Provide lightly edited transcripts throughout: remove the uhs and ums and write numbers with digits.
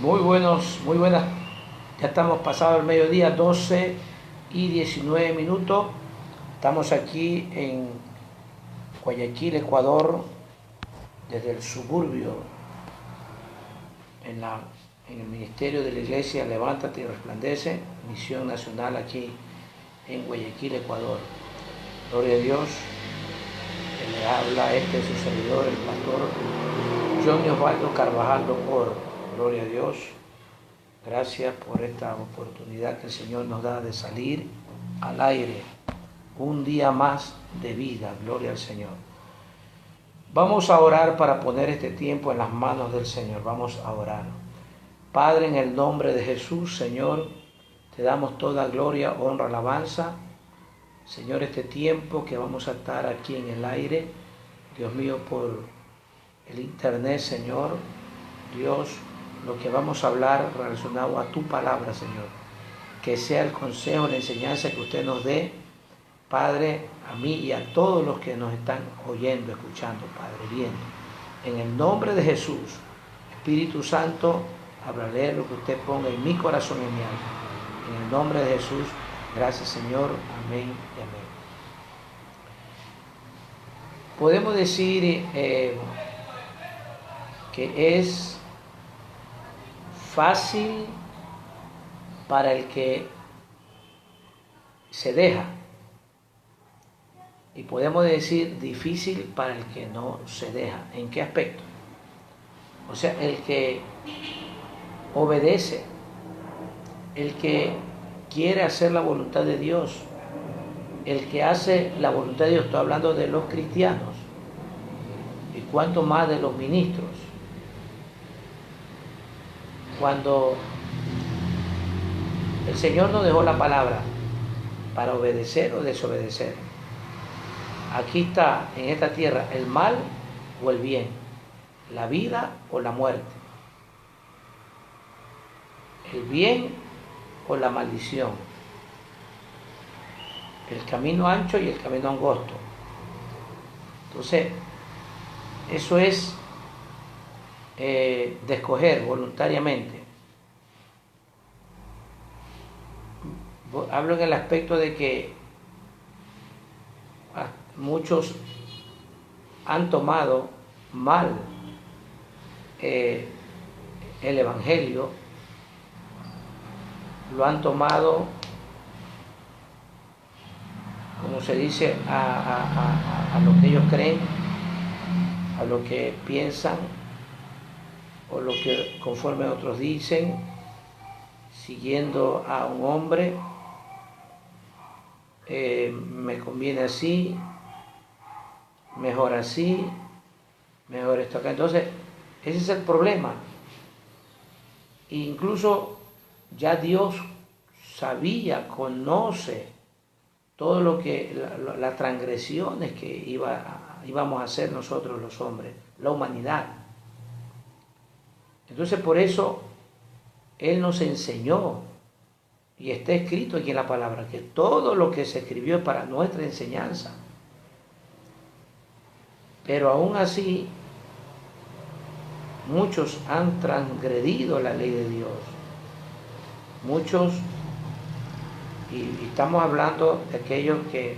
Muy buenas. Ya estamos pasado el mediodía, 12:19. Estamos aquí en Guayaquil, Ecuador, desde el suburbio, en, la, en el Ministerio de la Iglesia Levántate y Resplandece, misión nacional aquí en Guayaquil, Ecuador. Gloria a Dios, que le habla su servidor, el pastor Johnny Osvaldo Carvajal Oro. Gloria a Dios. Gracias por esta oportunidad que el Señor nos da de salir al aire. Un día más de vida. Gloria al Señor. Vamos a orar para poner este tiempo en las manos del Señor. Vamos a orar. Padre, en el nombre de Jesús, Señor, te damos toda gloria, honra, alabanza. Señor, este tiempo que vamos a estar aquí en el aire, Dios mío, por el internet, Señor, Dios, lo que vamos a hablar relacionado a tu palabra, Señor. Que sea el consejo, la enseñanza que usted nos dé, Padre, a mí y a todos los que nos están oyendo, escuchando, Padre, viendo. En el nombre de Jesús, Espíritu Santo, hablaré lo que usted ponga en mi corazón y en mi alma. En el nombre de Jesús, gracias, Señor. Amén y amén. Podemos decir que es fácil para el que se deja y podemos decir difícil para el que no se deja. ¿En qué aspecto? O sea, el que obedece, el que quiere hacer la voluntad de Dios, el que hace la voluntad de Dios. Estoy hablando de los cristianos y cuanto más de los ministros. Cuando el Señor nos dejó la palabra para obedecer o desobedecer, aquí está en esta tierra el mal o el bien, la vida o la muerte, el bien o la maldición, el camino ancho y el camino angosto. Entonces, eso es de escoger voluntariamente. Hablo en el aspecto de que muchos han tomado mal el Evangelio, lo han tomado, como se dice, a lo que ellos creen, a lo que piensan, o lo que conforme otros dicen, siguiendo a un hombre. Me conviene así, mejor así, mejor esto acá. Entonces, ese es el problema. Incluso ya Dios sabía, conoce todo lo que, las transgresiones que íbamos a hacer nosotros los hombres, la humanidad. Entonces por eso Él nos enseñó, y está escrito aquí en la palabra, que todo lo que se escribió es para nuestra enseñanza. Pero aún así, muchos han transgredido la ley de Dios. Muchos, y estamos hablando de aquellos que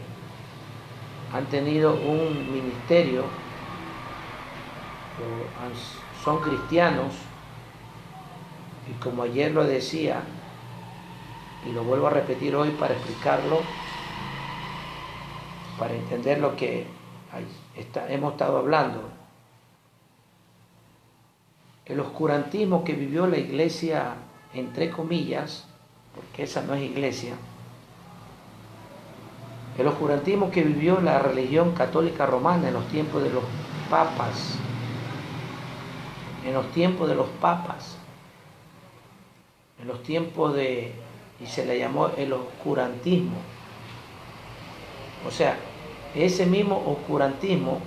han tenido un ministerio, son cristianos, y como ayer lo decía, y lo vuelvo a repetir hoy para explicarlo, para entender lo que hemos estado hablando. El oscurantismo que vivió la iglesia, entre comillas, porque esa no es iglesia, el oscurantismo que vivió la religión católica romana en los tiempos de los papas, en los tiempos de los papas, en los tiempos y se le llamó el oscurantismo. O sea, ese mismo oscurantismo,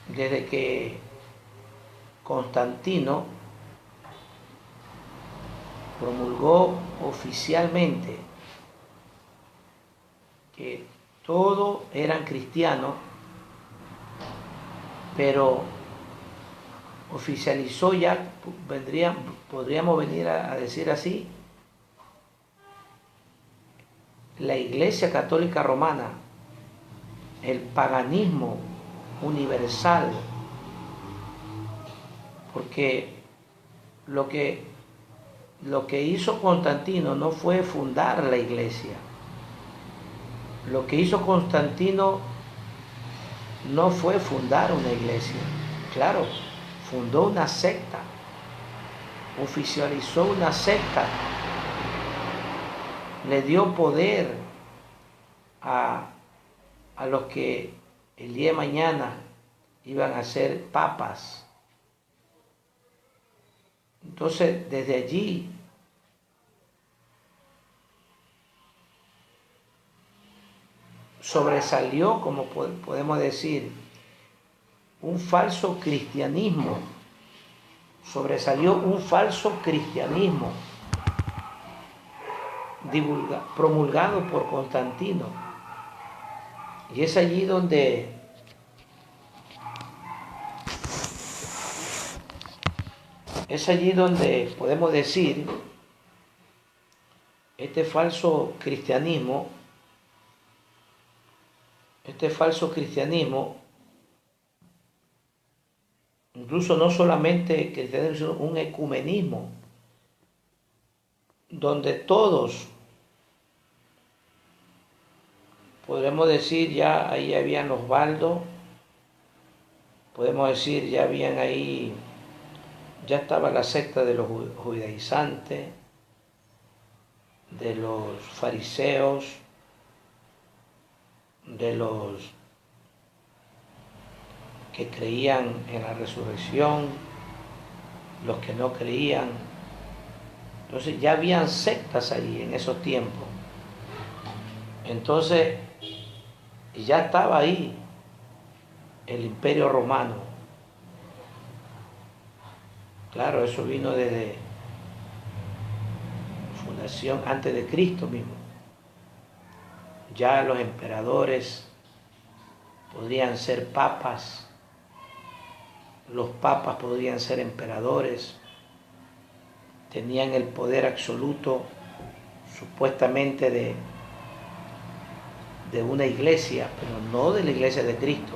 desde que Constantino promulgó oficialmente que todos eran cristianos, pero oficializó ya, podríamos venir a decir así, la Iglesia Católica Romana, el paganismo universal, porque lo que hizo Constantino no fue fundar la iglesia. Lo que hizo Constantino no fue fundar una iglesia. Claro, fundó una secta, oficializó una secta, le dio poder a los que el día de mañana iban a ser papas. Entonces, desde allí sobresalió, como podemos decir, un falso cristianismo. Sobresalió un falso cristianismo promulgado por Constantino. Y es allí donde podemos decir este falso cristianismo, incluso no solamente cristianismo, sino un ecumenismo, donde todos, podemos decir, ya ahí habían los baldos, podemos decir, ya habían ahí, ya estaba la secta de los judaizantes, de los fariseos, de los que creían en la resurrección, los que no creían. Entonces ya habían sectas allí en esos tiempos. Entonces ya estaba ahí el Imperio Romano. Claro, eso vino desde fundación antes de Cristo mismo. Ya los emperadores podrían ser papas, los papas podrían ser emperadores, tenían el poder absoluto supuestamente de una iglesia, pero no de la iglesia de Cristo.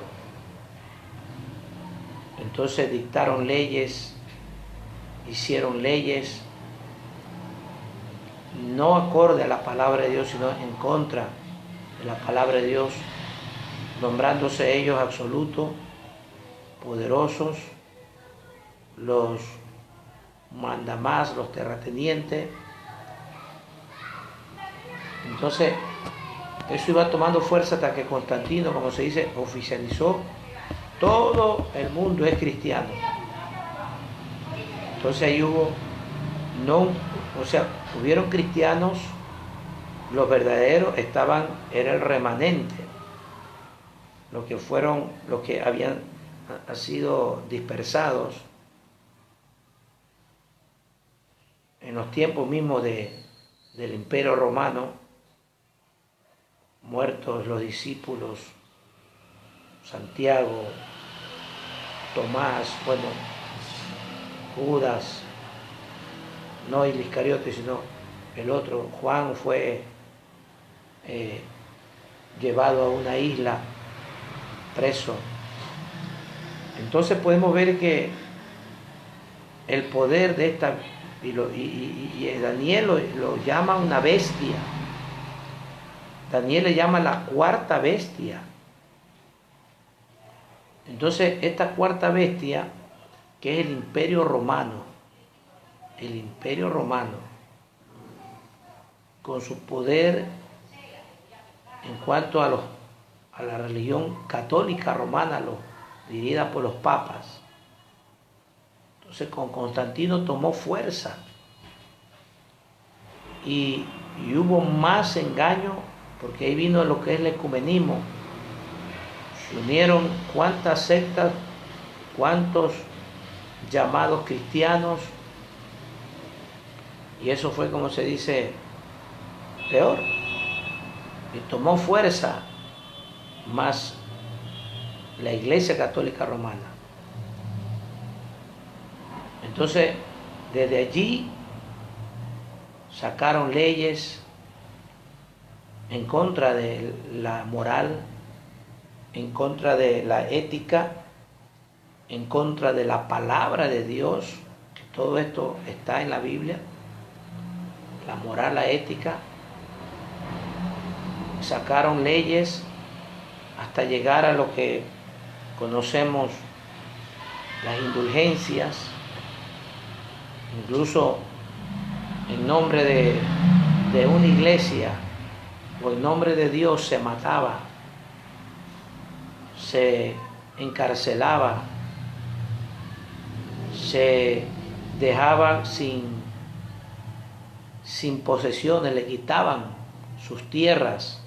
Entonces dictaron leyes, hicieron leyes no acorde a la palabra de Dios, sino en contra de la palabra de Dios, nombrándose ellos absolutos, poderosos, los mandamás, los terratenientes. Entonces, eso iba tomando fuerza hasta que Constantino, como se dice, oficializó: todo el mundo es cristiano. Entonces ahí hubieron cristianos, los verdaderos era el remanente, los que habían sido dispersados en los tiempos mismos del Imperio Romano, muertos los discípulos, Santiago, Tomás, Judas, no el Iscariote, sino el otro, Juan, fue llevado a una isla, preso. Entonces podemos ver que el poder de esta, y Daniel lo llama una bestia. Daniel le llama la cuarta bestia. Entonces esta cuarta bestia, que es el Imperio Romano, con su poder en cuanto a la religión católica romana, dirigida por los papas. Entonces con Constantino tomó fuerza y hubo más engaño, porque ahí vino lo que es el ecumenismo. Se unieron cuántas sectas, cuántos llamados cristianos, y eso fue, como se dice, peor, y tomó fuerza más la Iglesia Católica Romana. Entonces, desde allí sacaron leyes en contra de la moral, en contra de la ética, en contra de la palabra de Dios, que todo esto está en la Biblia, la moral, la ética. Sacaron leyes hasta llegar a lo que conocemos, las indulgencias, incluso en nombre de una iglesia o en nombre de Dios se mataba, se encarcelaba, se dejaba sin posesiones, le quitaban sus tierras,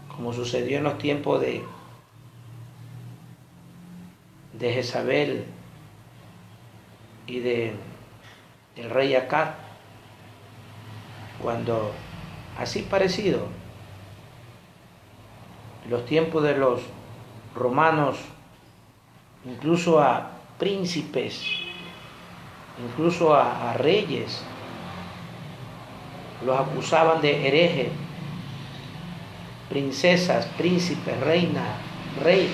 como sucedió en los tiempos de Jezabel y del rey Acab, cuando así parecido, en los tiempos de los romanos, incluso a príncipes, incluso a reyes, los acusaban de herejes, princesas, príncipes, reina, rey,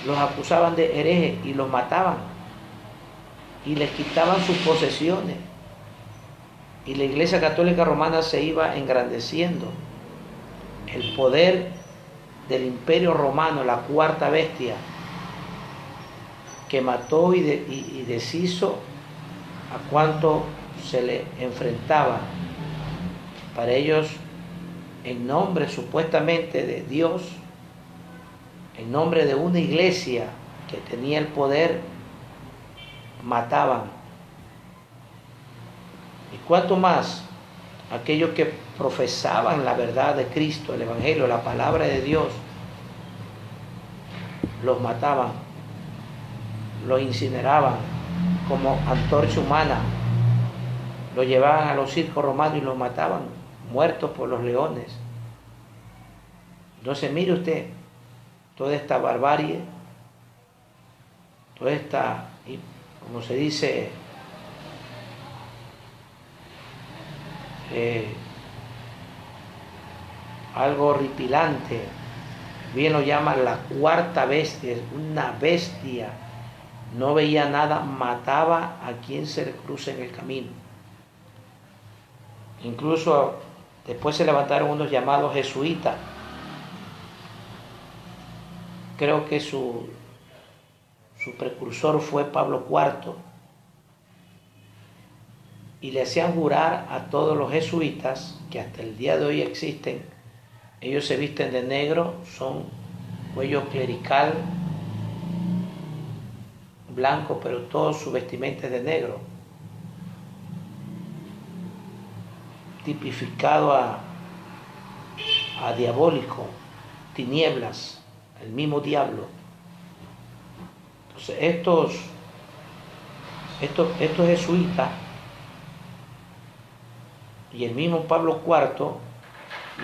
los acusaban de herejes y los mataban y les quitaban sus posesiones. Y la Iglesia Católica Romana se iba engrandeciendo. El poder del Imperio Romano, la cuarta bestia, que mató y deshizo a cuanto se le enfrentaba. Para ellos, en nombre supuestamente de Dios, en nombre de una iglesia que tenía el poder, mataban. Y cuanto más aquellos que profesaban la verdad de Cristo, el Evangelio, la palabra de Dios, los mataban, los incineraban como antorcha humana, los llevaban a los circos romanos y los mataban, muertos por los leones. Entonces mire usted, toda esta barbarie, toda esta, como se dice, algo horripilante, bien lo llaman la cuarta bestia, una bestia, no veía nada, mataba a quien se le cruce en el camino. Incluso después se levantaron unos llamados jesuitas. Creo que su precursor fue Pablo IV, y le hacían jurar a todos los jesuitas, que hasta el día de hoy existen. Ellos se visten de negro, son cuello clerical, blanco, pero todo su vestimenta es de negro, tipificado a diabólico, tinieblas, el mismo diablo. Entonces estos jesuitas y el mismo Pablo IV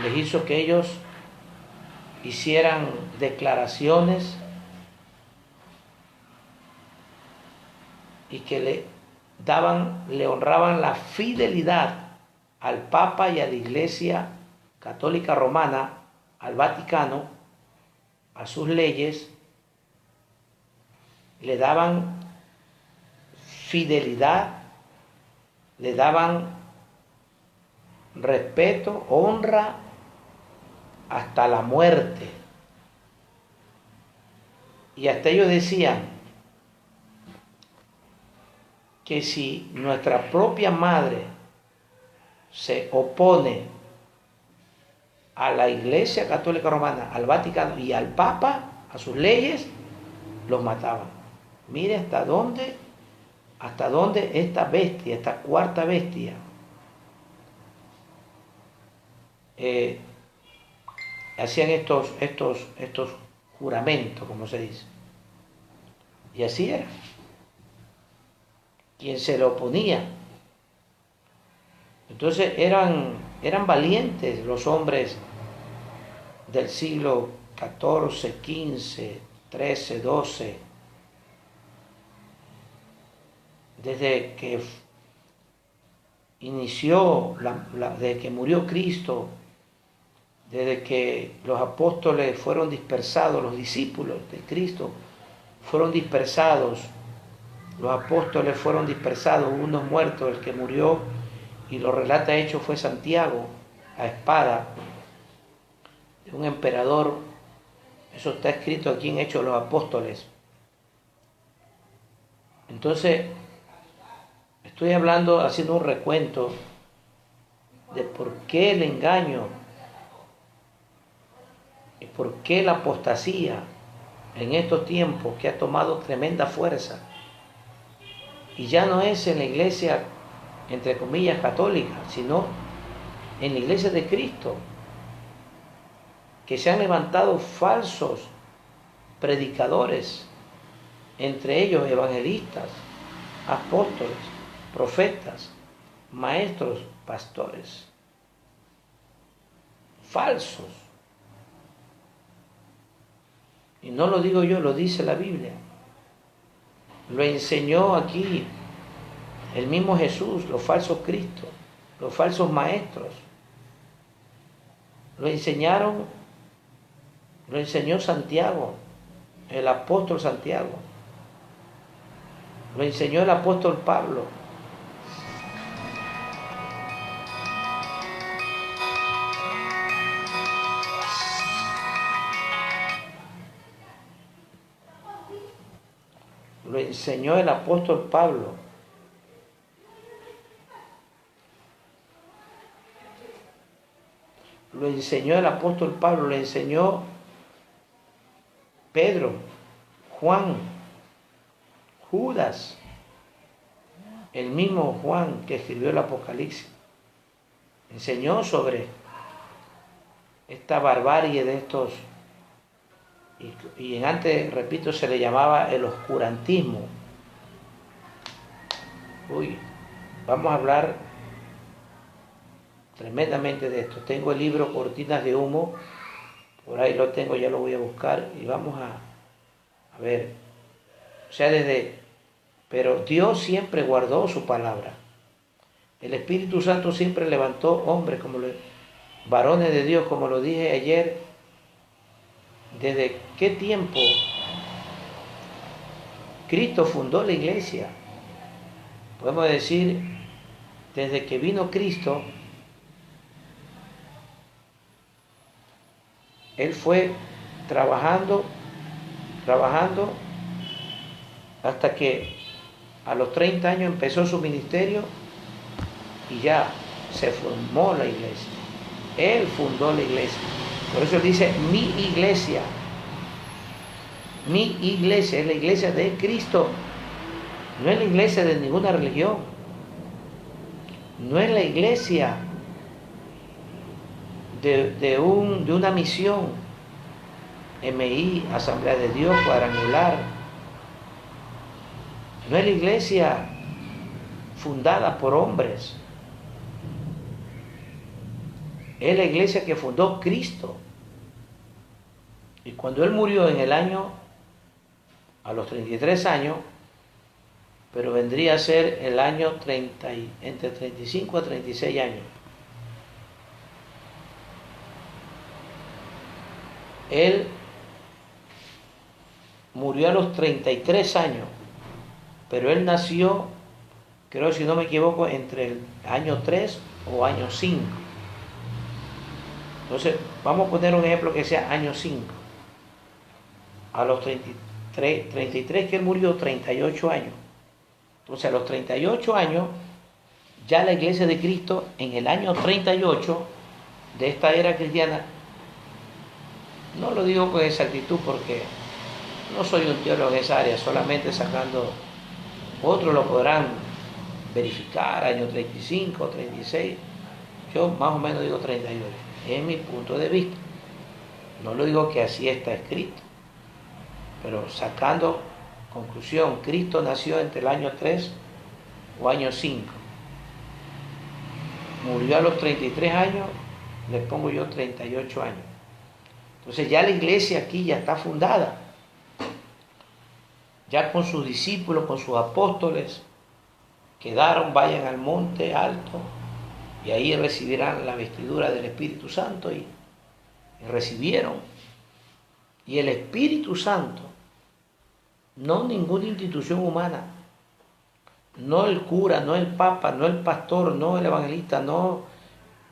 les hizo que ellos hicieran declaraciones y que le honraban la fidelidad al Papa y a la Iglesia Católica Romana, al Vaticano, a sus leyes, le daban fidelidad, le daban respeto, honra hasta la muerte. Y hasta ellos decían que si nuestra propia madre se opone a la Iglesia Católica Romana, al Vaticano y al Papa, a sus leyes, los mataban. Mire hasta dónde esta bestia, esta cuarta bestia, hacían estos juramentos, como se dice. Y así era. Quien se le oponía. Entonces eran valientes los hombres del siglo XIV, XV, XIII, XII, desde que inició, desde que murió Cristo, desde que los apóstoles fueron dispersados, los discípulos de Cristo fueron dispersados, los apóstoles fueron dispersados, unos muertos, el que murió, y lo relata hecho fue Santiago, a espada de un emperador. Eso está escrito aquí en Hechos de los Apóstoles. Entonces, estoy hablando, haciendo un recuento de por qué el engaño y por qué la apostasía en estos tiempos que ha tomado tremenda fuerza. Y ya no es en la iglesia, entre comillas, católica, sino en la iglesia de Cristo, que se han levantado falsos predicadores, entre ellos evangelistas, apóstoles, profetas, maestros, pastores, falsos. Y no lo digo yo, lo dice la Biblia. Lo enseñó aquí el mismo Jesús, los falsos cristos, los falsos maestros. Lo enseñó Santiago, el apóstol Santiago. Lo enseñó el apóstol Pablo. Lo enseñó el apóstol Pablo. Lo enseñó el apóstol Pablo, lo enseñó Pedro, Juan, Judas, el mismo Juan que escribió el Apocalipsis. Enseñó sobre esta barbarie de estos, y antes, repito, se le llamaba el oscurantismo. Vamos a hablar tremendamente de esto. Tengo el libro Cortinas de Humo, por ahí lo tengo, ya lo voy a buscar y vamos a ver. O sea, pero Dios siempre guardó su palabra. El Espíritu Santo siempre levantó hombres, varones de Dios, como lo dije ayer. ¿Desde qué tiempo Cristo fundó la iglesia? Podemos decir, desde que vino Cristo, Él fue trabajando, hasta que a los 30 años empezó su ministerio y ya se formó la iglesia. Él fundó la iglesia. Por eso él dice, mi iglesia es la iglesia de Cristo. No es la iglesia de ninguna religión. No es la iglesia de una misión, MI, Asamblea de Dios, cuadrangular. No es la iglesia fundada por hombres. Es la iglesia que fundó Cristo. Y cuando Él murió a los 33 años, pero vendría a ser el año entre 35 a 36 años. Él murió a los 33 años, pero Él nació, creo si no me equivoco, entre el año 3 o año 5. Entonces, vamos a poner un ejemplo que sea año 5. A los 33 que Él murió, 38 años. Entonces, a los 38 años, ya la iglesia de Cristo, en el año 38 de esta era cristiana, no lo digo con exactitud porque no soy un teólogo en esa área, solamente sacando, otros lo podrán verificar, año 35, 36, yo más o menos digo 38, es mi punto de vista. No lo digo que así está escrito, pero sacando conclusión, Cristo nació entre el año 3 o año 5. Murió a los 33 años, le pongo yo 38 años. Entonces ya la iglesia aquí ya está fundada, ya con sus discípulos, con sus apóstoles, quedaron, vayan al monte alto y ahí recibirán la vestidura del Espíritu Santo y recibieron. Y el Espíritu Santo, no ninguna institución humana, no el cura, no el papa, no el pastor, no el evangelista, no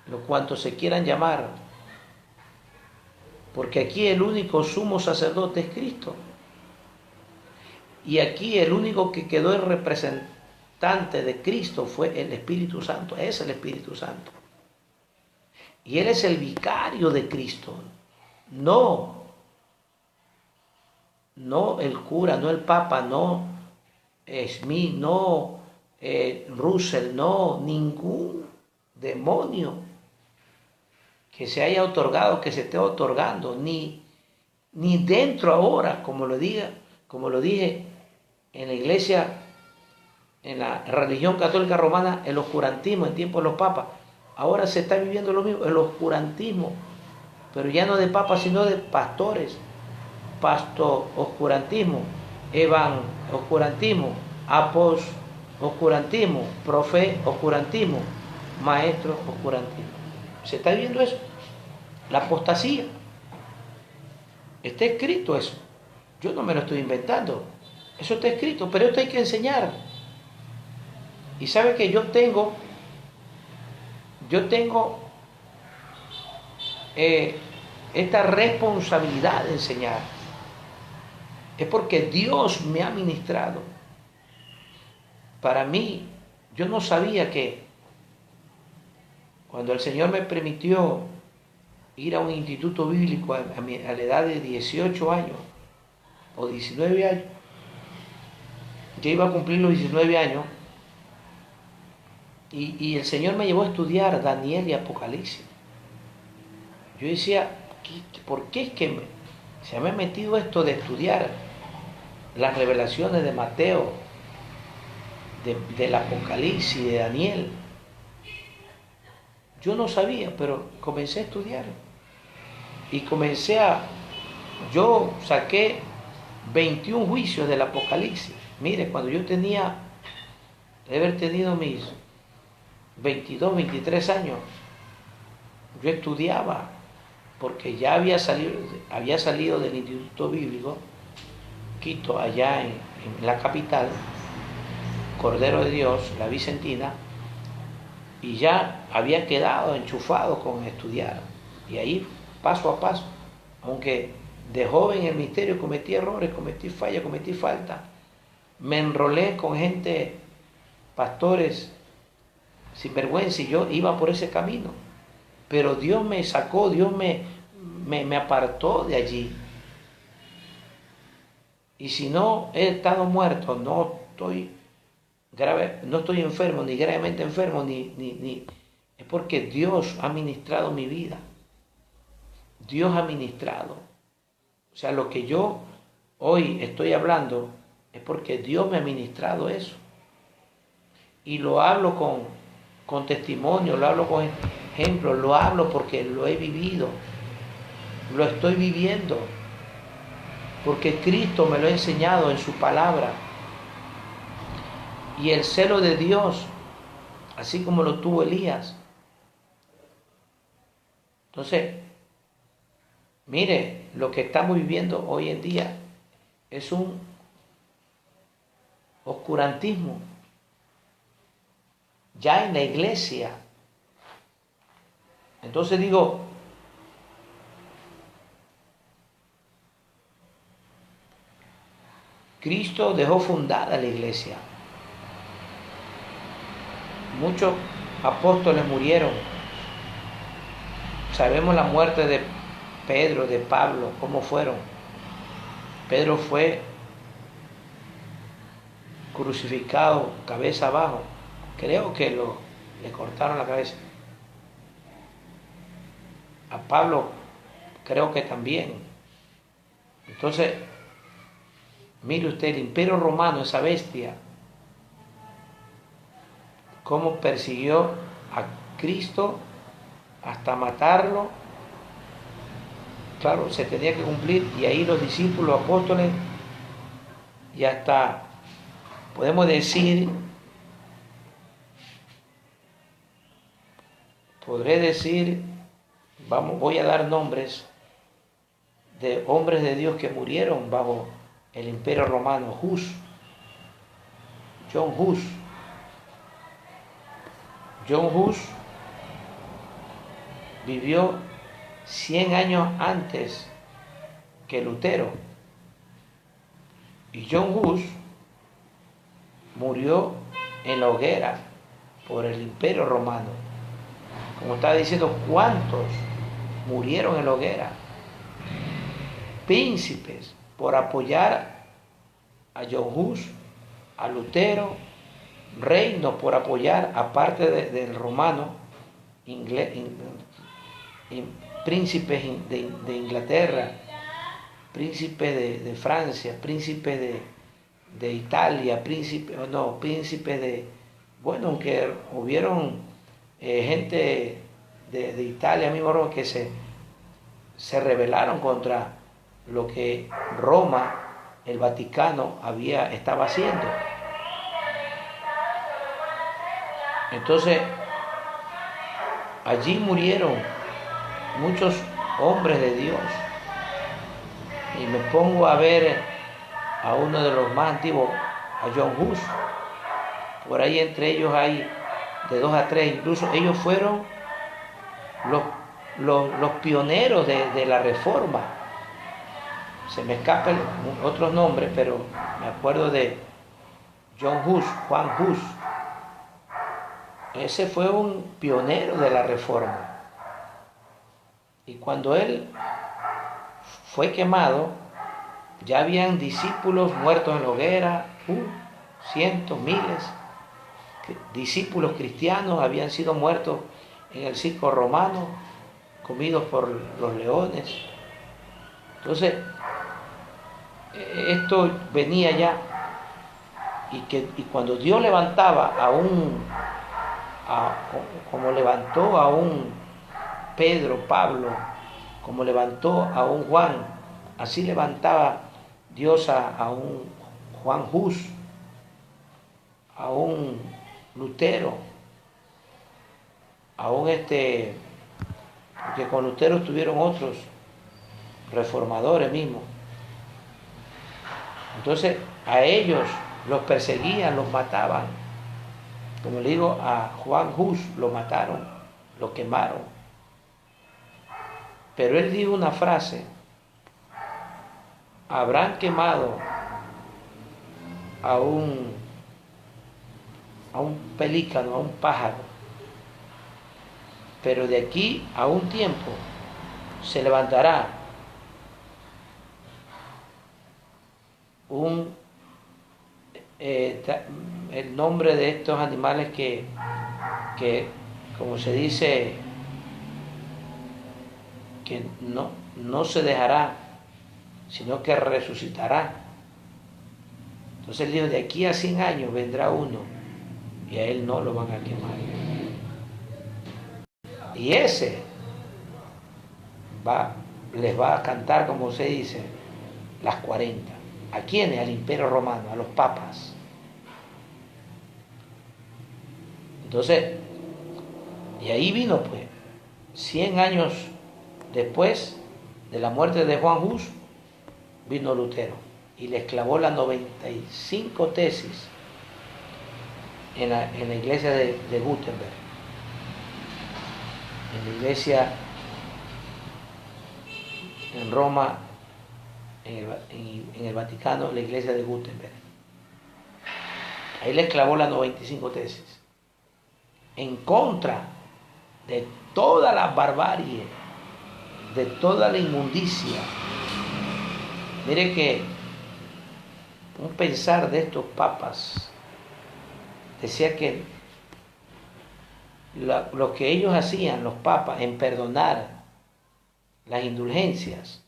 lo cuanto se quieran llamar, porque aquí el único sumo sacerdote es Cristo. Y aquí el único que quedó el representante de Cristo fue el Espíritu Santo, es el Espíritu Santo. Y Él es el vicario de Cristo, no el cura, no el papa, no Smith, no Russell, no ningún demonio que se haya otorgado, que se esté otorgando, ni dentro ahora, como lo dije en la iglesia, en la religión católica romana, el oscurantismo en tiempos de los papas. Ahora se está viviendo lo mismo, el oscurantismo, pero ya no de papas, sino de pastores. Oscurantismo, oscurantismo, oscurantismo, oscurantismo, maestro, oscurantismo. ¿Se está viviendo eso? La apostasía. Está escrito eso. Yo no me lo estoy inventando. Eso está escrito, pero esto hay que enseñar. Y sabe que yo tengo esta responsabilidad de enseñar. Es porque Dios me ha ministrado. Para mí, yo no sabía que cuando el Señor me permitió ir a un instituto bíblico a la edad de 18 años o 19 años, yo iba a cumplir los 19 años y el Señor me llevó a estudiar Daniel y Apocalipsis. Yo decía, ¿por qué es que se me ha metido esto de estudiar las revelaciones de Mateo, del Apocalipsis, de Daniel? Yo no sabía, pero comencé a estudiar y yo saqué 21 juicios del Apocalipsis. Mire, cuando yo de haber tenido mis 22, 23 años, yo estudiaba, porque ya había salido del Instituto Bíblico, Quito, allá en la capital, Cordero de Dios, la Vicentina, y ya había quedado enchufado con estudiar. Y ahí, paso a paso, aunque de joven en el ministerio cometí errores, cometí fallas, cometí faltas, me enrolé con gente, pastores, sin vergüenza, y yo iba por ese camino. Pero Dios me sacó, Dios me apartó de allí. Y si no he estado muerto, no estoy enfermo, ni gravemente enfermo, es porque Dios ha ministrado mi vida. Dios ha ministrado. O sea, lo que yo hoy estoy hablando es porque Dios me ha ministrado eso. Y lo hablo con testimonio, lo hablo con ejemplos, lo hablo porque lo he vivido, lo estoy viviendo, porque Cristo me lo ha enseñado en su palabra. Y el celo de Dios, así como lo tuvo Elías. Entonces, mire, lo que estamos viviendo hoy en día es un oscurantismo. Ya en la iglesia. Entonces digo, Cristo dejó fundada la iglesia. Muchos apóstoles murieron. Sabemos la muerte de Pedro, de Pablo, cómo fueron. Pedro fue crucificado cabeza abajo. Creo que le cortaron la cabeza. A Pablo creo que también. Entonces, mire usted, el Imperio Romano, esa bestia, cómo persiguió a Cristo hasta matarlo. Claro, se tenía que cumplir, y ahí los discípulos, los apóstoles, y hasta podemos decir podré decir, voy a dar nombres de hombres de Dios que murieron bajo el Imperio Romano. Hus, John Hus. John Hus vivió 100 años antes que Lutero. Y John Hus murió en la hoguera por el Imperio Romano. Como estaba diciendo, ¿cuántos murieron en la hoguera? Príncipes por apoyar a John Hus, a Lutero, reinos por apoyar, aparte del romano, príncipes de Inglaterra, príncipes de Francia, príncipes de Italia, príncipes de, bueno, aunque hubieron gente de Italia mismo que se rebelaron contra lo que Roma, el Vaticano, estaba haciendo. Entonces, allí murieron muchos hombres de Dios. Y me pongo a ver a uno de los más antiguos, a John Hus. Por ahí entre ellos hay de 2 a 3, incluso ellos fueron los pioneros de la Reforma. Se me escapan otros nombres, pero me acuerdo de John Hus, Juan Hus. Ese fue un pionero de la Reforma. Y cuando él fue quemado, ya habían discípulos muertos en la hoguera, cientos, miles. Discípulos cristianos habían sido muertos en el circo romano, comidos por los leones. Entonces, esto venía ya, y cuando Dios levantaba como levantó a un Pedro, Pablo, como levantó a un Juan, así levantaba Dios a un Juan Hus, a un Lutero, a un porque con Lutero tuvieron otros reformadores mismos. Entonces a ellos los perseguían, los mataban. Como le digo, a Juan Hus lo mataron, lo quemaron. Pero él dijo una frase: habrán quemado a un pelícano, a un pájaro, pero de aquí a un tiempo se levantará el nombre de estos animales que como se dice, que no se dejará, sino que resucitará. Entonces él dijo, de aquí a 100 años vendrá uno y a él no lo van a quemar. Y ese les va a cantar, como se dice, las 40. ¿A quiénes? Al Imperio Romano, a los papas. Entonces, y ahí vino pues, 100 años después de la muerte de Juan Hus, vino Lutero y les clavó las 95 tesis en la iglesia de Gutenberg, en la iglesia en Roma, en el Vaticano, la iglesia de Gutenberg. Ahí les clavó las 95 tesis en contra de toda la barbarie, de toda la inmundicia. Mire que un pensar de estos papas decía que lo que ellos hacían, los papas, en perdonar las indulgencias,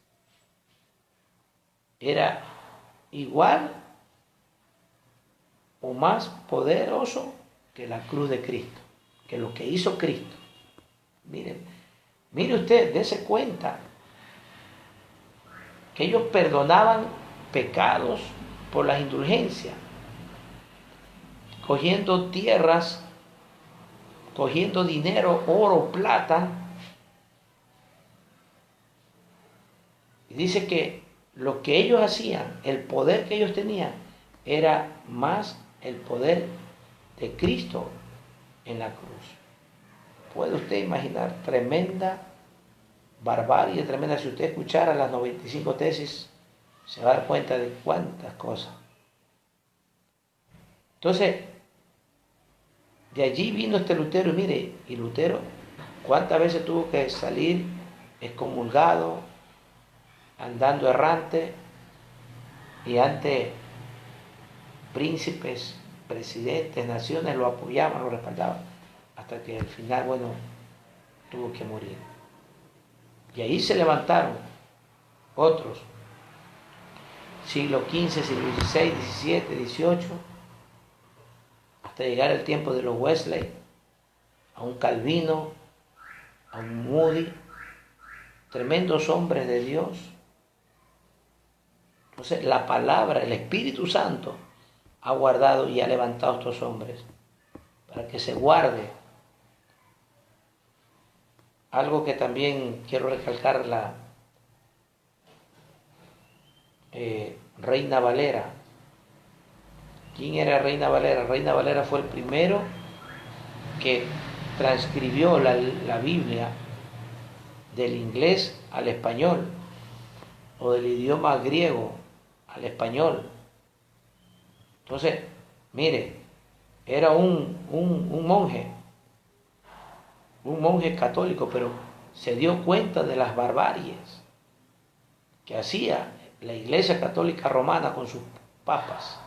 era igual o más poderoso que la cruz de Cristo, que lo que hizo Cristo. Mire usted, dése cuenta que ellos perdonaban pecados por las indulgencias, cogiendo tierras cogiendo dinero, oro, plata. Y dice que lo que ellos hacían, el poder que ellos tenían, era más el poder de Cristo en la cruz. ¿Puede usted imaginar? Tremenda barbarie, tremenda. Si usted escuchara las 95 tesis, se va a dar cuenta de cuántas cosas. Entonces, de allí vino este Lutero, y mire, y Lutero, ¿cuántas veces tuvo que salir excomulgado, andando errante, y ante príncipes, presidentes, naciones lo apoyaban, lo respaldaban, hasta que al final, bueno, tuvo que morir? Y ahí se levantaron otros, siglo XV, siglo XVI, XVII, XVIII, hasta llegar el tiempo de los Wesley, a un Calvino, a un Moody, tremendos hombres de Dios. Entonces la palabra, el Espíritu Santo ha guardado y ha levantado a estos hombres para que se guarde. Algo que también quiero recalcar, la Reina Valera. ¿Quién era Reina Valera? Reina Valera fue el primero que transcribió la Biblia del inglés al español, o del idioma griego al español. Entonces, mire, era un monje católico, pero se dio cuenta de las barbaries que hacía la Iglesia Católica Romana con sus papas,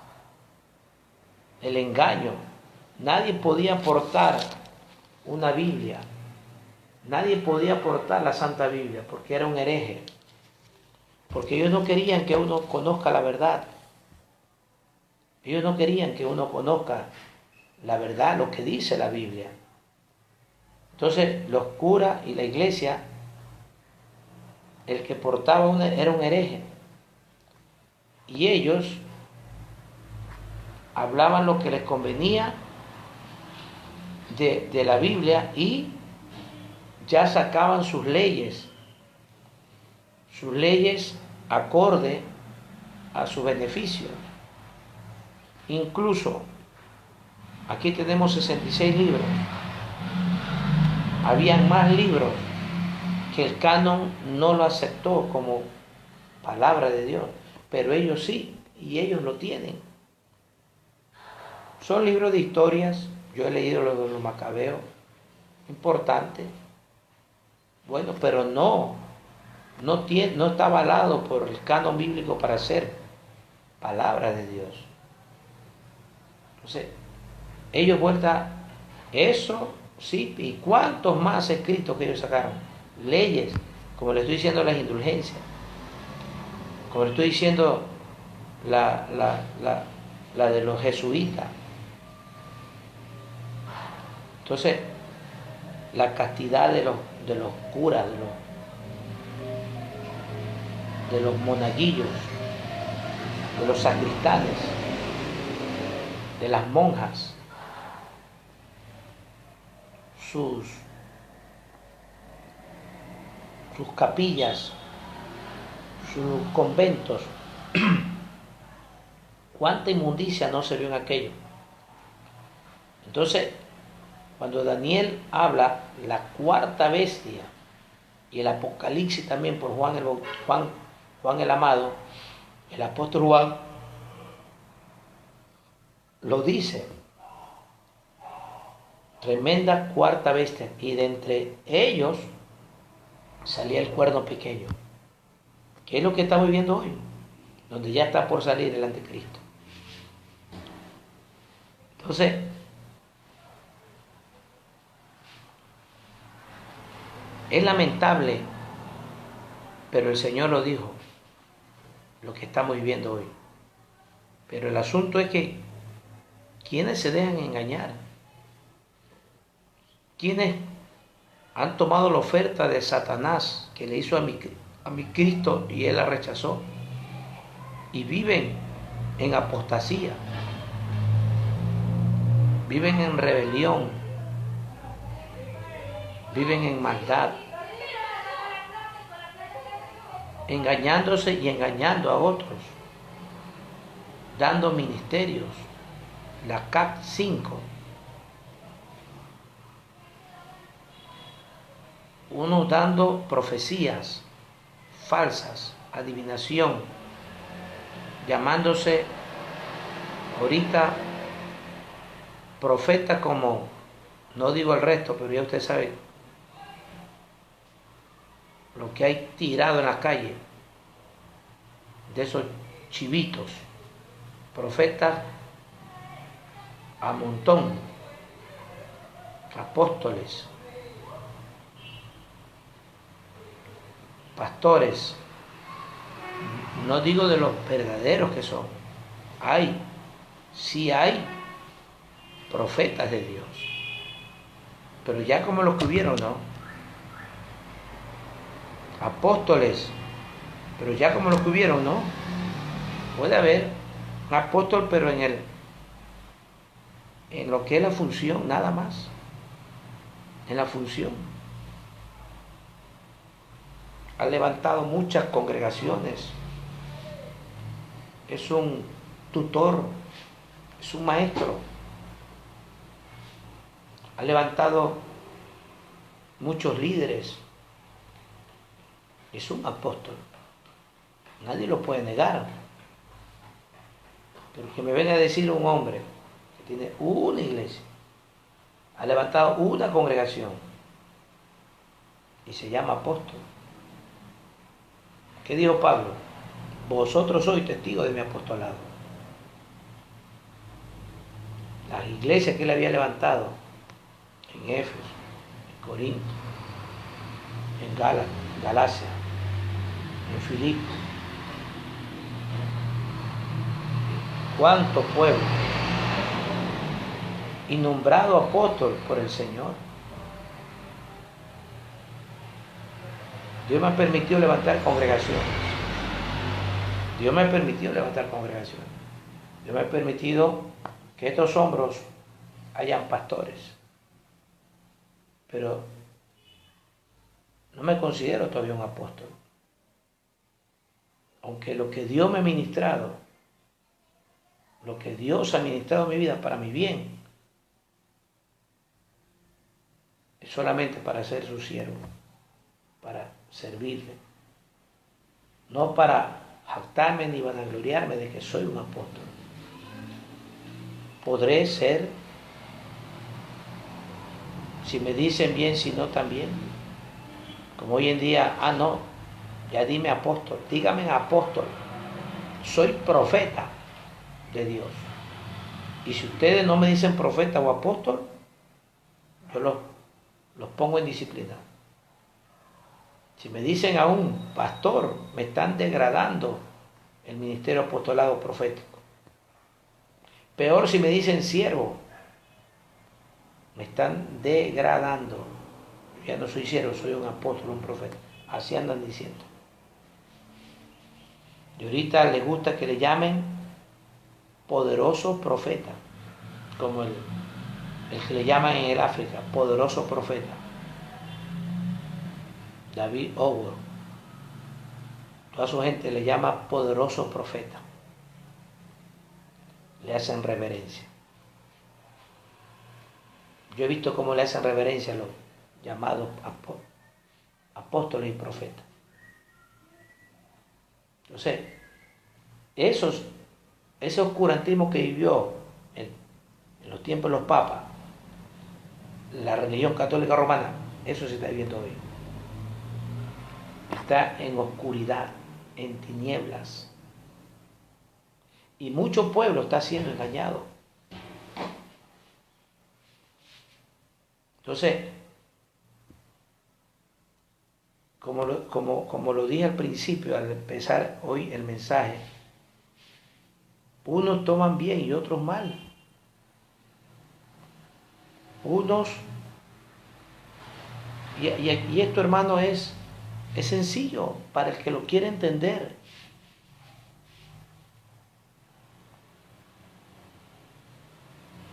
el engaño. Nadie podía portar una Biblia, nadie podía portar la Santa Biblia, porque era un hereje, porque ellos no querían que uno conozca la verdad. Ellos no querían que uno conozca la verdad, lo que dice la Biblia. Entonces los curas y la iglesia, el que portaba era un hereje. Y ellos hablaban lo que les convenía de la Biblia, y ya sacaban sus leyes acorde a su beneficio. Incluso, aquí tenemos 66 libros. Habían más libros que el canon no lo aceptó como palabra de Dios, pero ellos sí, y ellos lo tienen. Son libros de historias. Yo he leído los de los Macabeos, importante, bueno, pero no está avalado por el canon bíblico para ser palabra de Dios. Entonces, ellos vuelta eso, sí, y cuántos más escritos que ellos sacaron, leyes, como le estoy diciendo, las indulgencias, como le estoy diciendo, la de los jesuitas. Entonces, la castidad de los curas, de los monaguillos, de los sacristanes, de las monjas, sus capillas, sus conventos. Cuánta inmundicia no se vio en aquello. Entonces, cuando Daniel habla la cuarta bestia, y el Apocalipsis también por Juan el Amado, el apóstol Juan lo dice, tremenda cuarta bestia, y de entre ellos salía el cuerno pequeño, que es lo que estamos viviendo hoy, donde ya está por salir el anticristo. Entonces, es lamentable, pero el Señor lo dijo, lo que estamos viviendo hoy. Pero el asunto es que, ¿quiénes se dejan engañar? ¿Quiénes han tomado la oferta de Satanás que le hizo a mi Cristo y él la rechazó? Y viven en apostasía, viven en rebelión, viven en maldad, engañándose y engañando a otros, dando ministerios, la CAP 5. Uno dando profecías falsas, adivinación, llamándose ahorita profeta como, no digo el resto, pero ya usted sabe lo que hay tirado en la calle, de esos chivitos, profetas a montón, apóstoles, pastores, no digo de los verdaderos que son, sí hay profetas de Dios, pero ya como los que hubieron, ¿no? Apóstoles, pero ya como los que hubieron, ¿no? Puede haber un apóstol, pero en lo que es la función, nada más, en la función. Ha levantado muchas congregaciones, es un tutor, es un maestro, ha levantado muchos líderes, es un apóstol, nadie lo puede negar. Pero que me venga a decir un hombre que tiene una iglesia, ha levantado una congregación y se llama apóstol. ¿Qué dijo Pablo? Vosotros sois testigos de mi apostolado. Las iglesias que él había levantado en Éfeso, en Corinto, en Galacia, en Filipos. ¿Cuánto pueblo? Y nombrado apóstol por el Señor. Dios me ha permitido levantar congregaciones. Dios me ha permitido levantar congregaciones. Dios me ha permitido que estos hombros hayan pastores. Pero no me considero todavía un apóstol. Aunque lo que Dios me ha ministrado, lo que Dios ha ministrado en mi vida para mi bien, es solamente para ser su siervo, para servirle, no para jactarme ni vanagloriarme de que soy un apóstol. Podré ser, si me dicen bien, si no también, como hoy en día, no, ya dime apóstol, dígame apóstol, soy profeta de Dios. Y si ustedes no me dicen profeta o apóstol, yo los pongo en disciplina. Si me dicen aún pastor, me están degradando el ministerio apostolado profético. Peor si me dicen siervo, me están degradando. Yo ya no soy siervo, soy un apóstol, un profeta. Así andan diciendo. Y ahorita les gusta que le llamen poderoso profeta, como el que le llaman en el África, poderoso profeta. David Ower, toda su gente le llama poderoso profeta, le hacen reverencia. Yo he visto cómo le hacen reverencia a los llamados apóstoles y profetas. Entonces, ese oscurantismo que vivió en los tiempos de los papas, la religión católica romana, eso se está viviendo hoy. Está en oscuridad, en tinieblas. Y mucho pueblo está siendo engañado. Entonces, como lo dije al principio, al empezar hoy el mensaje, unos toman bien y otros mal. Unos, y esto, hermano, es sencillo para el que lo quiere entender.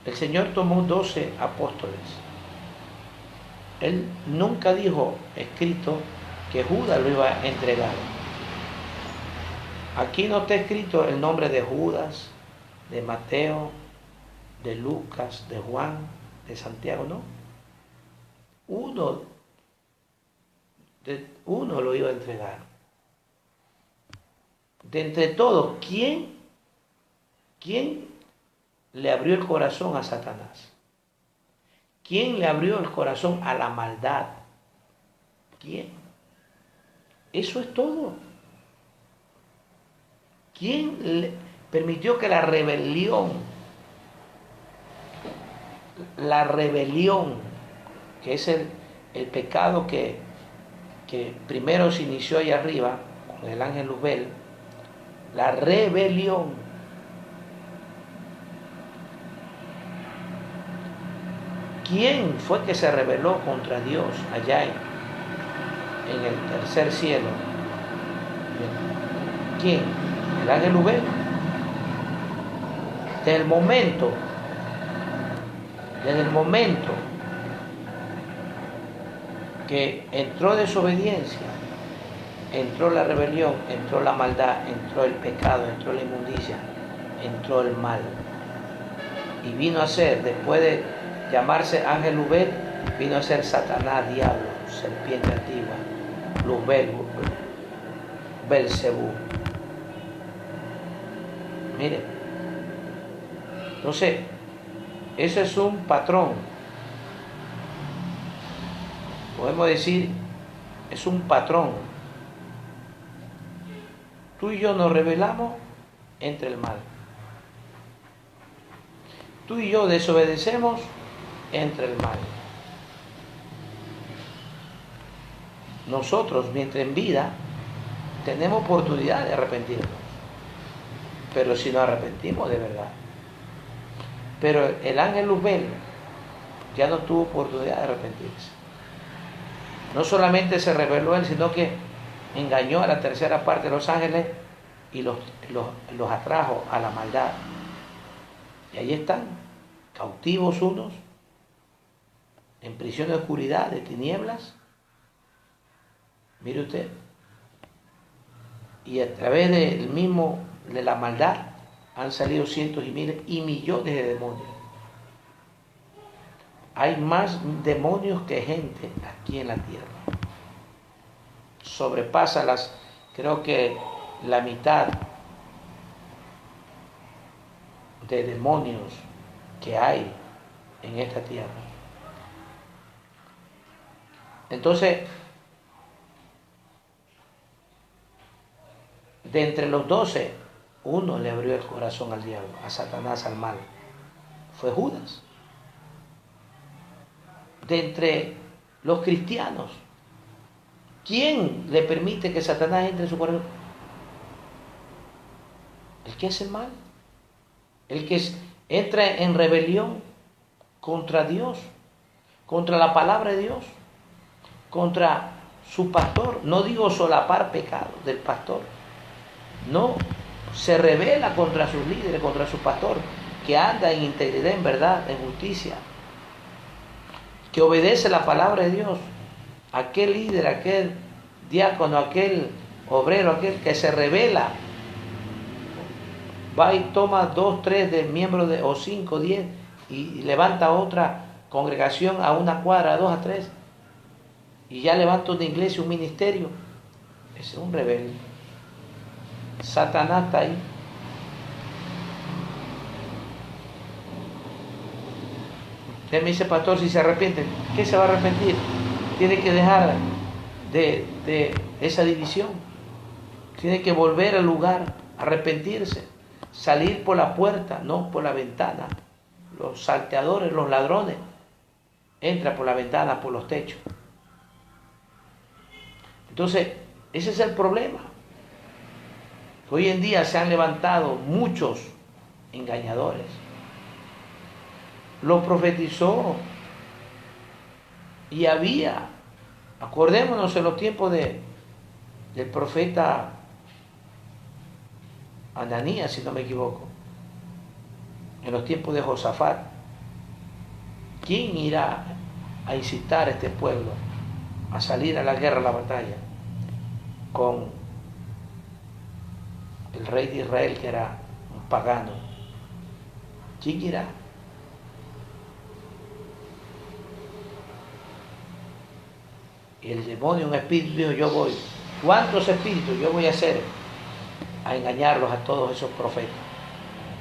El Señor tomó 12 apóstoles Él nunca dijo escrito que Judas lo iba a entregar. Aquí no está escrito el nombre de Judas, de Mateo, de Lucas, de Juan, de Santiago, no. Uno lo iba a entregar. De entre todos, ¿quién le abrió el corazón a Satanás? ¿Quién le abrió el corazón a la maldad? ¿Quién? Eso es todo. ¿Quién le permitió que la rebelión, que es el pecado que primero se inició allá arriba con el ángel Luzbel, la rebelión, ¿quién fue que se rebeló contra Dios allá en el tercer cielo? ¿Quién? El ángel Luzbel. Desde el momento que entró desobediencia, entró la rebelión, entró la maldad, entró el pecado, entró la inmundicia, entró el mal. Y vino a ser, después de llamarse ángel Luzbel, vino a ser Satanás, diablo, serpiente antigua, Luzbel, Belcebú. Mire, entonces, ese es un patrón. Podemos decir, es un patrón. Tú y yo nos rebelamos entre el mal. Tú y yo desobedecemos entre el mal. Nosotros, mientras en vida, tenemos oportunidad de arrepentirnos. Pero si nos arrepentimos de verdad. Pero el ángel Luzbel ya no tuvo oportunidad de arrepentirse. No solamente se rebeló él, sino que engañó a la tercera parte de los ángeles y los atrajo a la maldad. Y ahí están, cautivos unos, en prisión de oscuridad, de tinieblas. Mire usted. Y a través de la maldad han salido cientos y miles y millones de demonios. Hay más demonios que gente aquí en la tierra. Sobrepasa creo que la mitad de demonios que hay en esta tierra. Entonces, de entre los 12, uno le abrió el corazón al diablo, a Satanás, al mal. Fue Judas. De entre los cristianos, ¿quién le permite que Satanás entre en su corazón? El que hace el mal. El que entra en rebelión contra Dios, contra la palabra de Dios, contra su pastor. No digo solapar pecado del pastor. No, se rebela contra sus líderes, contra su pastor, que anda en integridad, en verdad, en justicia, que obedece la palabra de Dios. Aquel líder, aquel diácono, aquel obrero, aquel que se rebela, va y toma 2, 3 de miembros o 5, 10 y levanta otra congregación a una cuadra, a 2, a 3, y ya levanta una iglesia, un ministerio. Ese es un rebelde. Satanás está ahí. Usted me dice, pastor, si se arrepiente, ¿qué se va a arrepentir? Tiene que dejar de esa división. Tiene que volver al lugar, arrepentirse, salir por la puerta, no por la ventana. Los salteadores, los ladrones, entran por la ventana, por los techos. Entonces, ese es el problema. Hoy en día se han levantado muchos engañadores. Lo profetizó y acordémonos en los tiempos del profeta Ananías, si no me equivoco, en los tiempos de Josafat. ¿Quién irá a incitar a este pueblo a salir a la guerra, a la batalla, con el rey de Israel, que era un pagano. ¿Quién irá? Y el demonio, un espíritu, dijo: yo voy. ¿Cuántos espíritus yo voy a hacer a engañarlos a todos esos profetas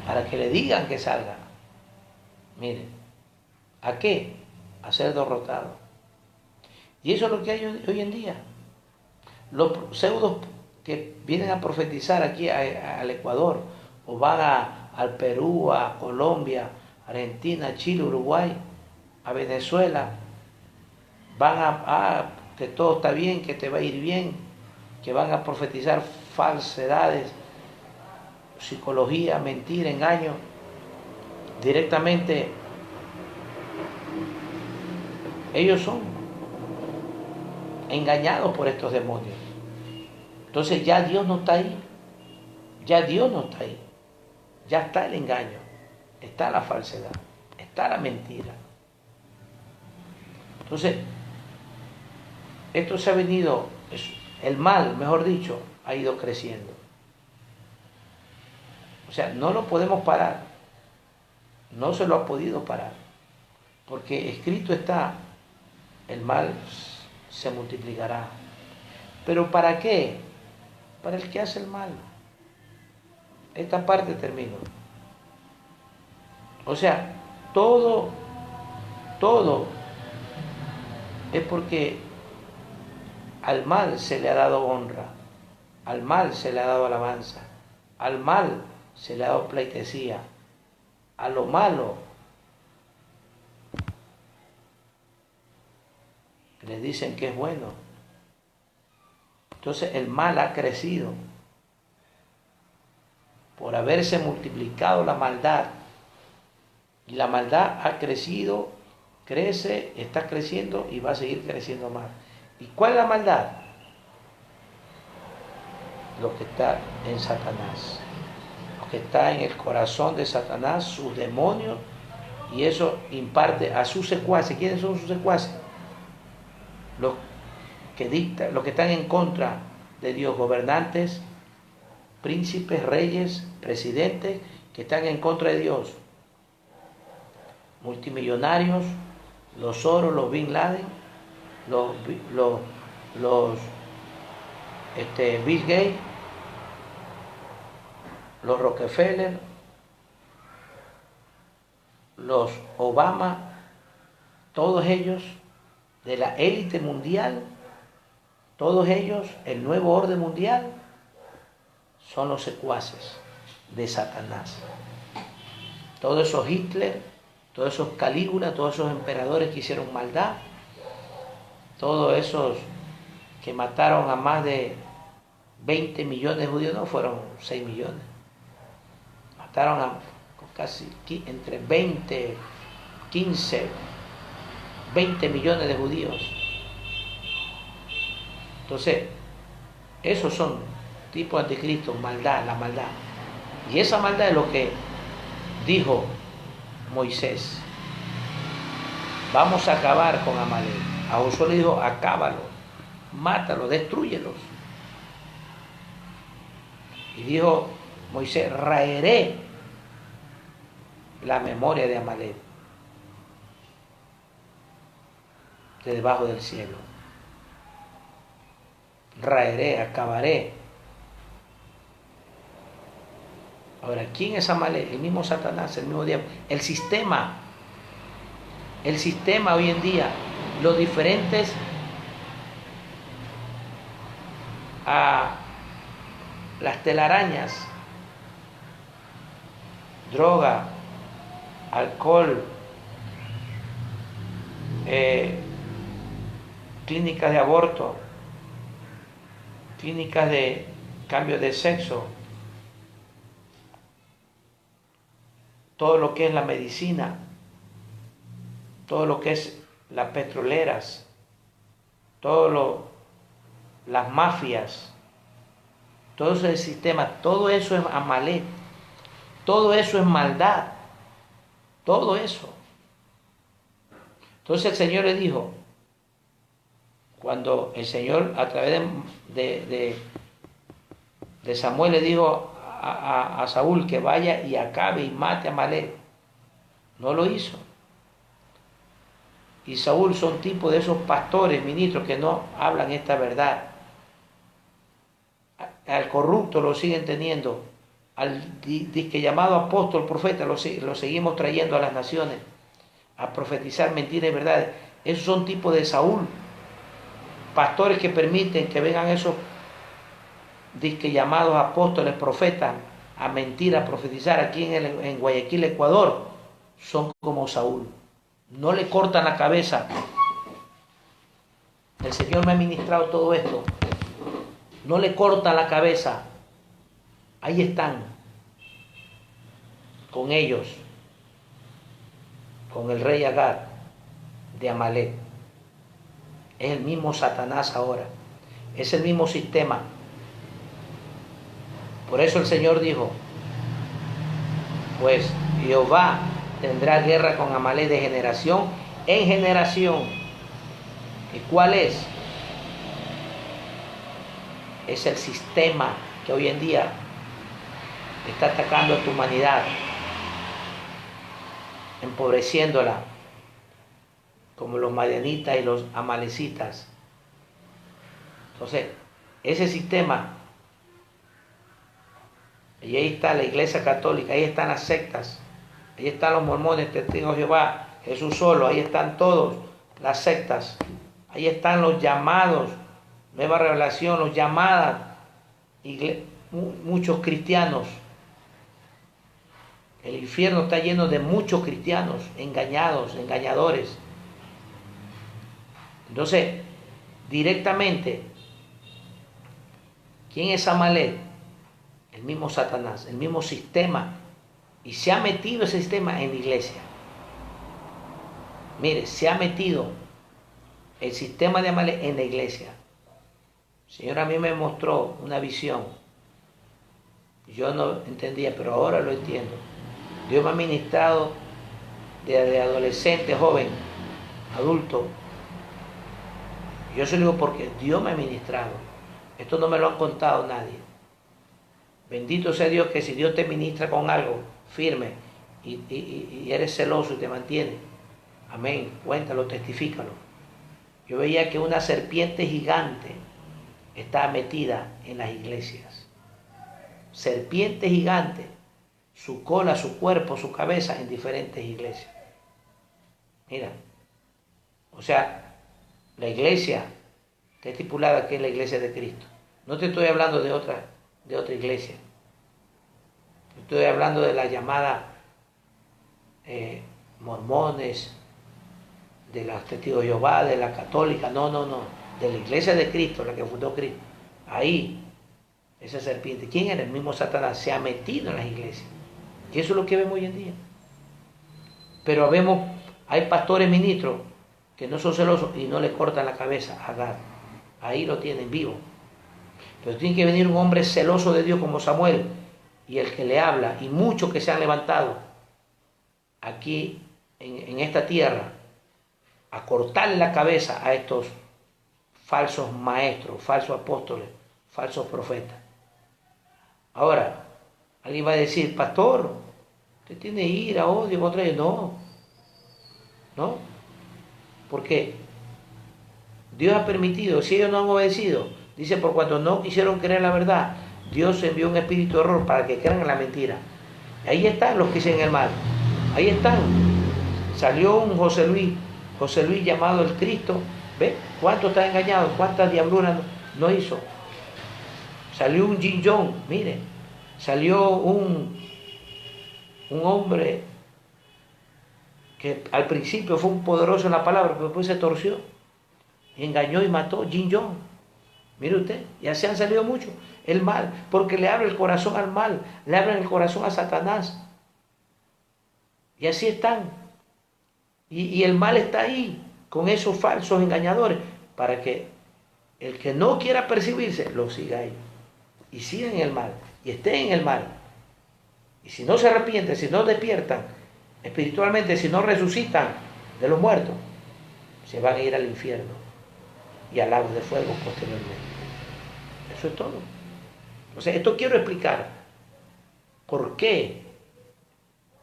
para que le digan que salgan? Miren, ¿a qué? A ser derrotados. Y eso es lo que hay hoy en día. Los pseudos que vienen a profetizar aquí al Ecuador, o van al Perú, a Colombia, Argentina, Chile, Uruguay, a Venezuela, van que todo está bien, que te va a ir bien, que van a profetizar falsedades, psicología, mentira, engaño, directamente ellos son engañados por estos demonios. Entonces ya Dios no está ahí, ya Dios no está ahí, ya está el engaño, está la falsedad, está la mentira. Entonces, esto se ha venido, el mal, mejor dicho, ha ido creciendo. O sea, no lo podemos parar, no se lo ha podido parar, porque escrito está: el mal se multiplicará. ¿Pero para qué? Para el que hace el mal. Esta parte termino. O sea, todo es porque al mal se le ha dado honra, al mal se le ha dado alabanza, al mal se le ha dado pleitesía, a lo malo le dicen que es bueno. Entonces el mal ha crecido por haberse multiplicado la maldad, y la maldad ha crecido, crece, está creciendo y va a seguir creciendo más. ¿Y cuál es la maldad? Lo que está en Satanás, lo que está en el corazón de Satanás, sus demonios, y eso imparte a sus secuaces. ¿Quiénes son sus secuaces? Los que dictan, los que están en contra de Dios, gobernantes, príncipes, reyes, presidentes, que están en contra de Dios, multimillonarios, los Soros, los Bin Laden, los Bill Gates, los Rockefeller, los Obama, todos ellos de la élite mundial, todos ellos, el nuevo orden mundial, son los secuaces de Satanás. Todos esos Hitler, todos esos Calígula, todos esos emperadores que hicieron maldad, todos esos que mataron a más de 20 millones de judíos, no fueron 6 millones, mataron a casi entre 20, 15, 20 millones de judíos. Entonces, esos son tipos de anticristo, maldad, la maldad. Y esa maldad es lo que dijo Moisés: vamos a acabar con Amalek. A Josué le dijo: acábalo, mátalo, destrúyelos. Y dijo Moisés: raeré la memoria de Amalek de debajo del cielo. Raeré, acabaré. Ahora, ¿quién es Amalek? El mismo Satanás, el mismo diablo. El sistema hoy en día, los diferentes las telarañas, droga, alcohol, clínicas de aborto, clínicas de cambio de sexo, todo lo que es la medicina, todo lo que es las petroleras, las mafias, todo ese sistema, todo eso es Amalek, todo eso es maldad, todo eso. Entonces el Señor le dijo, cuando el Señor a través de Samuel le dijo a Saúl que vaya y acabe y mate a Amalek, no lo hizo. Y Saúl son tipo de esos pastores, ministros que no hablan esta verdad. Al corrupto lo siguen teniendo, al disque llamado apóstol, profeta, lo seguimos trayendo a las naciones a profetizar mentiras y verdades. Esos son tipos de Saúl, pastores que permiten que vengan esos disque llamados apóstoles, profetas, a mentir, a profetizar aquí en Guayaquil, Ecuador. Son como Saúl, no le cortan la cabeza. El Señor me ha ministrado todo esto. No le cortan la cabeza. Ahí están, con ellos, con el rey Agag de Amalek. Es el mismo Satanás ahora, es el mismo sistema. Por eso el Señor dijo, pues Jehová tendrá guerra con Amalek de generación en generación. ¿Y cuál es? Es el sistema que hoy en día está atacando a tu humanidad, empobreciéndola, como los madianitas y los amalecitas. Entonces, ese sistema, y ahí está la iglesia católica, ahí están las sectas, ahí están los mormones, testigos de Jehová, Jesús solo, ahí están todos, las sectas, ahí están los llamados, Nueva Revelación, los llamadas, muchos cristianos. El infierno está lleno de muchos cristianos engañados, engañadores. Entonces, directamente, ¿quién es Amalek? El mismo Satanás, el mismo sistema. Y se ha metido ese sistema en la iglesia. Mire, se ha metido el sistema de Amalek en la iglesia. El Señor a mí me mostró una visión. Yo no entendía, pero ahora lo entiendo. Dios me ha ministrado desde adolescente, joven, adulto. Yo se lo digo porque Dios me ha ministrado. Esto no me lo han contado nadie. Bendito sea Dios, que si Dios te ministra con algo firme y eres celoso y te mantiene, amén, cuéntalo, testifícalo. Yo veía que una serpiente gigante estaba metida en las iglesias. Serpiente gigante, su cola, su cuerpo, su cabeza en diferentes iglesias. Mira, o sea, la iglesia está estipulada que es la iglesia de Cristo. No te estoy hablando de otra iglesia. Estoy hablando de la llamada mormones, de los testigos de Jehová, de la católica, no, de la iglesia de Cristo, la que fundó Cristo. Ahí, esa serpiente, ¿quién era? El mismo Satanás se ha metido en las iglesias. Y eso es lo que vemos hoy en día. Pero hay pastores ministros que no son celosos y no le cortan la cabeza a Agag. Ahí lo tienen vivo. Pero tiene que venir un hombre celoso de Dios como Samuel, y el que le habla, y muchos que se han levantado aquí en esta tierra a cortarle la cabeza a estos falsos maestros, falsos apóstoles, falsos profetas. Ahora, alguien va a decir, pastor, usted tiene ira, odio contra ellos. No, porque Dios ha permitido, si ellos no han obedecido, dice, por cuanto no quisieron creer la verdad, Dios envió un espíritu de error para que crean en la mentira. Ahí están los que hicieron el mal, ahí están. Salió un José Luis llamado el Cristo, ¿ve? ¿Cuánto está engañado? ¿Cuántas diabluras no hizo? Salió un Jin Jong, mire, salió un hombre que al principio fue un poderoso en la palabra, pero después se torció, engañó y mató, Jin Jong. Mire usted, ya se han salido muchos. El mal, porque le abre el corazón al mal, le abren el corazón a Satanás. Y así están. Y el mal está ahí, con esos falsos engañadores, para que el que no quiera percibirse, lo siga ahí. Y siga en el mal, y esté en el mal. Y si no se arrepienten, si no despiertan espiritualmente, si no resucitan de los muertos, se van a ir al infierno y al lago de fuego posteriormente. Eso es todo. Entonces, esto quiero explicar por qué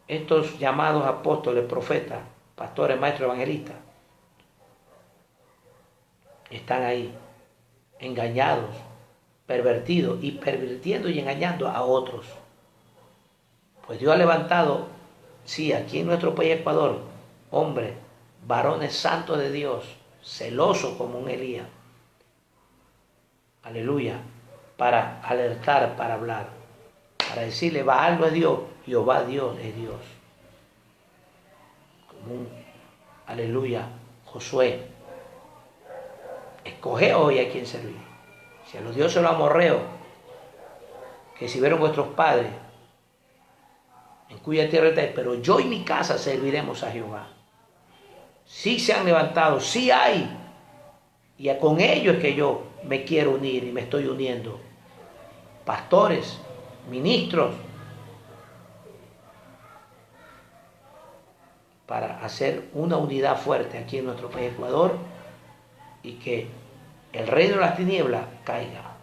estos llamados apóstoles, profetas, pastores, maestros, evangelistas, están ahí, engañados, pervertidos y pervirtiendo y engañando a otros. Pues Dios ha levantado, sí, aquí en nuestro país Ecuador, hombres, varones santos de Dios, celosos como un Elías, aleluya, para alertar, para hablar, para decirle, Baal no es Dios, Jehová Dios es Dios. Como un, aleluya, Josué, escoge hoy a quien servir. Si a los dioses los amorreos que sirvieron vuestros padres, en cuya tierra estáis, pero yo y mi casa serviremos a Jehová. Sí se han levantado, sí hay, y con ellos es que yo me quiero unir y me estoy uniendo. Pastores, ministros, para hacer una unidad fuerte aquí en nuestro país Ecuador y que el reino de las tinieblas caiga.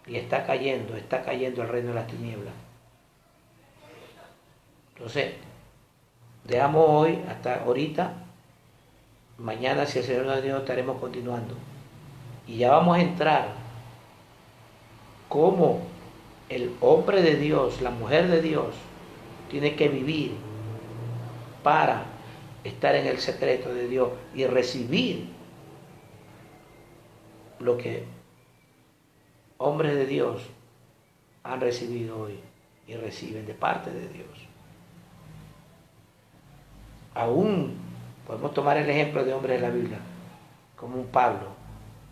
Y está cayendo el reino de las tinieblas. Entonces, dejamos hoy hasta ahorita. Mañana, si el Señor nos dio, estaremos continuando. Y ya vamos a entrar cómo el hombre de Dios, la mujer de Dios, tiene que vivir para estar en el secreto de Dios y recibir lo que hombres de Dios han recibido hoy y reciben de parte de Dios. Aún podemos tomar el ejemplo de hombres de la Biblia, como un Pablo,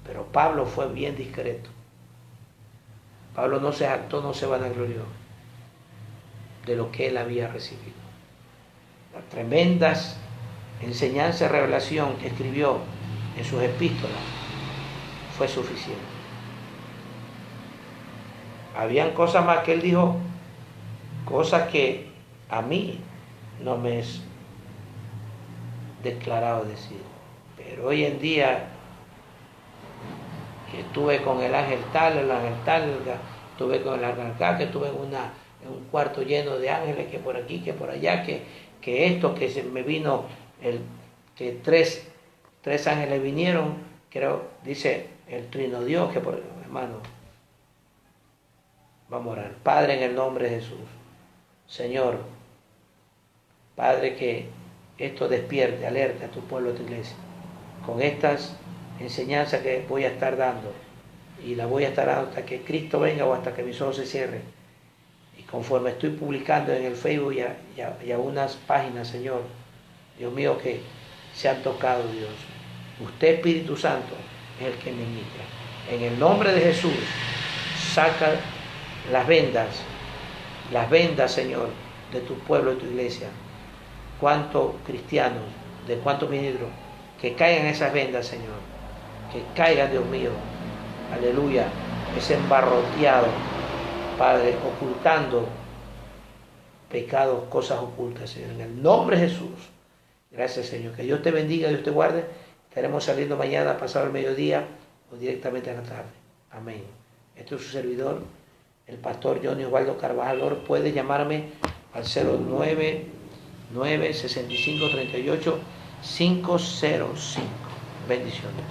pero Pablo fue bien discreto. Pablo no se jactó, no se vanaglorió de lo que él había recibido. Las tremendas enseñanzas y revelación que escribió en sus epístolas fue suficiente. Habían cosas más que él dijo, cosas que a mí no me es declarado decir. Pero hoy en día, que estuve con el ángel tal, estuve con el ángel que estuve en un cuarto lleno de ángeles, que por aquí, que por allá, que esto, que se me vino, que tres ángeles vinieron, creo, dice el Trino Dios, que por hermano, vamos a orar. Padre, en el nombre de Jesús, Señor, Padre, que esto despierte, alerte a tu pueblo, a tu iglesia, con estas enseñanzas que voy a estar dando, y la voy a estar dando hasta que Cristo venga o hasta que mis ojos se cierren. Y conforme estoy publicando en el Facebook y a unas páginas, Señor, Dios mío, que se han tocado, Dios. Usted, Espíritu Santo, es el que ministra. En el nombre de Jesús, saca las vendas, Señor, de tu pueblo, de tu iglesia. Cuántos cristianos, de cuántos ministros, que caigan esas vendas, Señor. Que caigan, Dios mío, aleluya, ese embarroteado, Padre, ocultando pecados, cosas ocultas, Señor. En el nombre de Jesús. Gracias, Señor. Que Dios te bendiga, Dios te guarde. Estaremos saliendo mañana, pasado el mediodía o directamente a la tarde. Amén. Este es su servidor, el pastor Johnny Osvaldo Carvajal. Puede llamarme al 099-6538-505. Bendiciones.